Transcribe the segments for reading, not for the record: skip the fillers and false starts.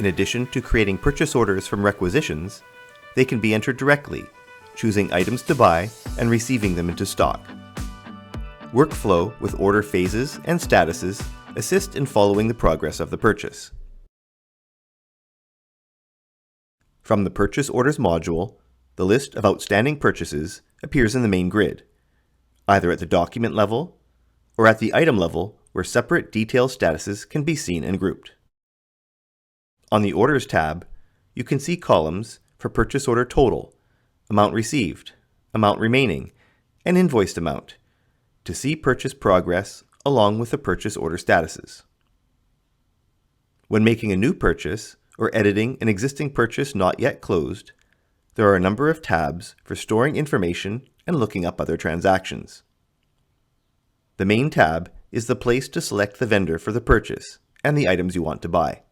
In addition to creating purchase orders from requisitions, they can be entered directly, choosing items to buy and receiving them into stock. Workflow with order phases and statuses assist in following the progress of the purchase. From the Purchase Orders module, the list of outstanding purchases appears in the main grid, either at the document level or at the item level where separate detailed statuses can be seen and grouped. On the Orders tab, you can see columns for purchase order total, amount received, amount remaining, and invoiced amount to see purchase progress along with the purchase order statuses. When making a new purchase or editing an existing purchase not yet closed, there are a number of tabs for storing information and looking up other transactions. The main tab is the place to select the vendor for the purchase and the items you want to buy.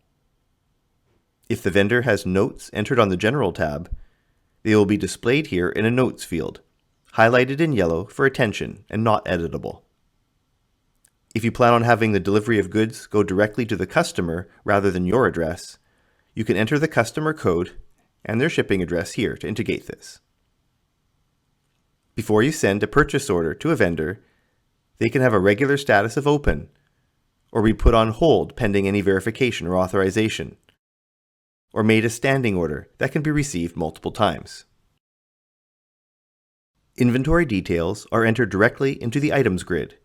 If the vendor has notes entered on the General tab, they will be displayed here in a Notes field, highlighted in yellow for attention and not editable. If you plan on having the delivery of goods go directly to the customer rather than your address, you can enter the customer code and their shipping address here to indicate this. Before you send a purchase order to a vendor, they can have a regular status of open, or be put on hold pending any verification or authorization, or made a standing order that can be received multiple times. Inventory details are entered directly into the items grid,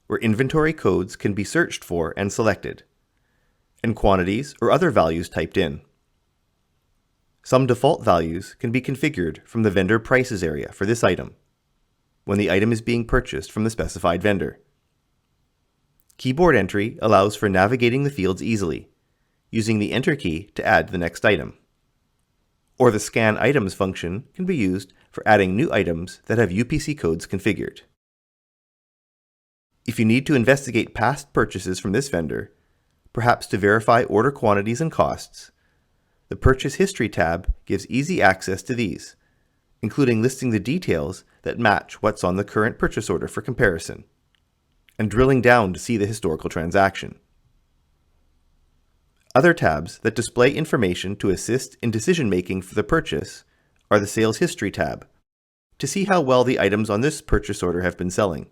where inventory codes can be searched for and selected, and quantities or other values typed in. Some default values can be configured from the vendor prices area for this item, when the item is being purchased from the specified vendor. Keyboard entry allows for navigating the fields easily, using the Enter key to add the next item. Or the Scan Items function can be used for adding new items that have UPC codes configured. If you need to investigate past purchases from this vendor, perhaps to verify order quantities and costs, the Purchase History tab gives easy access to these, including listing the details that match what's on the current purchase order for comparison, and drilling down to see the historical transaction. Other tabs that display information to assist in decision-making for the purchase are the Sales History tab, to see how well the items on this purchase order have been selling.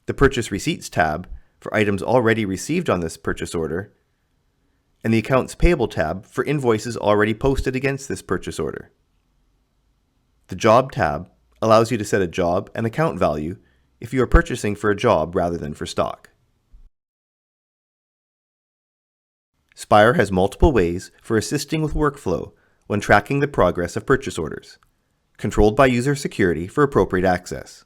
The Purchase Receipts tab for items already received on this purchase order, and the Accounts Payable tab for invoices already posted against this purchase order. The Job tab allows you to set a job and account value if you are purchasing for a job rather than for stock. Spire has multiple ways for assisting with workflow when tracking the progress of purchase orders, controlled by user security for appropriate access.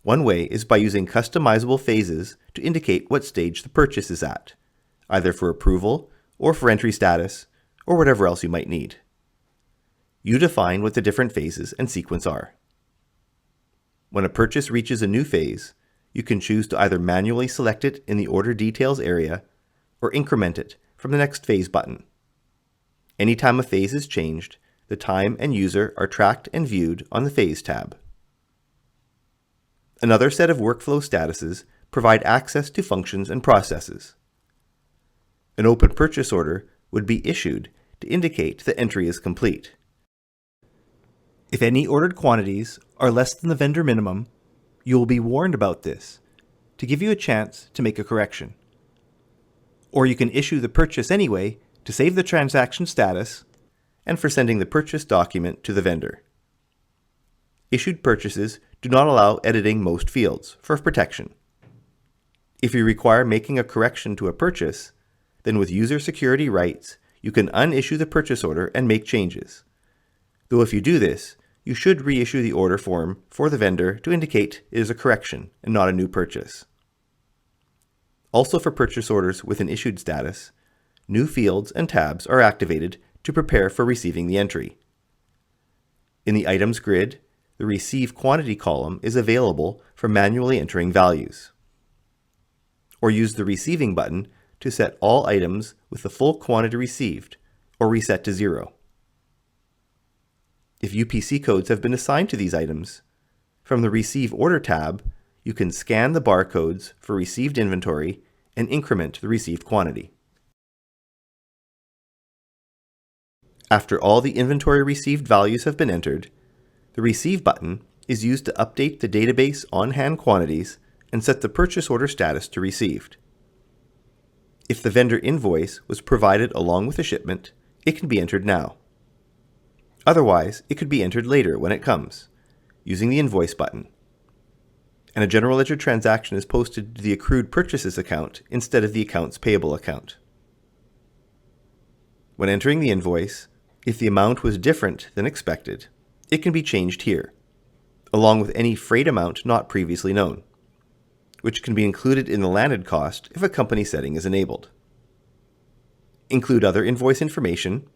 One way is by using customizable phases to indicate what stage the purchase is at, either for approval or for entry status, or whatever else you might need. You define what the different phases and sequence are. When a purchase reaches a new phase, you can choose to either manually select it in the Order Details area or increment it from the Next Phase button. Anytime a phase is changed, the time and user are tracked and viewed on the Phase tab. Another set of workflow statuses provide access to functions and processes. An open purchase order would be issued to indicate the entry is complete. If any ordered quantities are less than the vendor minimum, you will be warned about this to give you a chance to make a correction. Or you can issue the purchase anyway to save the transaction status and for sending the purchase document to the vendor. Issued purchases do not allow editing most fields for protection. If you require making a correction to a purchase, then with user security rights, you can unissue the purchase order and make changes. Though if you do this, you should reissue the order form for the vendor to indicate it is a correction and not a new purchase. Also for purchase orders with an issued status, new fields and tabs are activated to prepare for receiving the entry. In the Items grid, the Receive Quantity column is available for manually entering values. Or use the Receiving button to set all items with the full quantity received, or reset to 0. If UPC codes have been assigned to these items, from the Receive Order tab, you can scan the barcodes for received inventory and increment the received quantity. After all the inventory received values have been entered, the Receive button is used to update the database on-hand quantities and set the purchase order status to received. If the vendor invoice was provided along with the shipment, it can be entered now. Otherwise, it could be entered later when it comes, using the Invoice button. And a general ledger transaction is posted to the accrued purchases account instead of the accounts payable account. When entering the invoice, if the amount was different than expected, it can be changed here, along with any freight amount not previously known, which can be included in the landed cost if a company setting is enabled. Include other invoice information,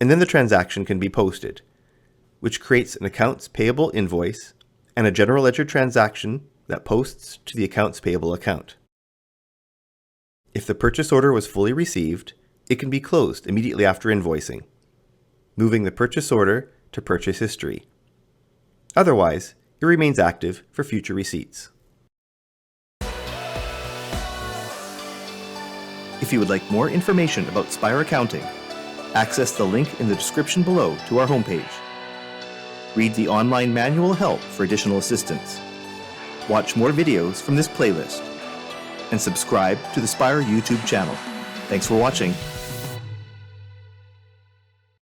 and then the transaction can be posted, which creates an accounts payable invoice and a general ledger transaction that posts to the accounts payable account. If the purchase order was fully received, it can be closed immediately after invoicing, moving the purchase order to purchase history. Otherwise, it remains active for future receipts. If you would like more information about Spire accounting, access the link in the description below to our homepage. Read the online manual help for additional assistance. Watch more videos from this playlist. And subscribe to the Spire YouTube channel. Thanks for watching.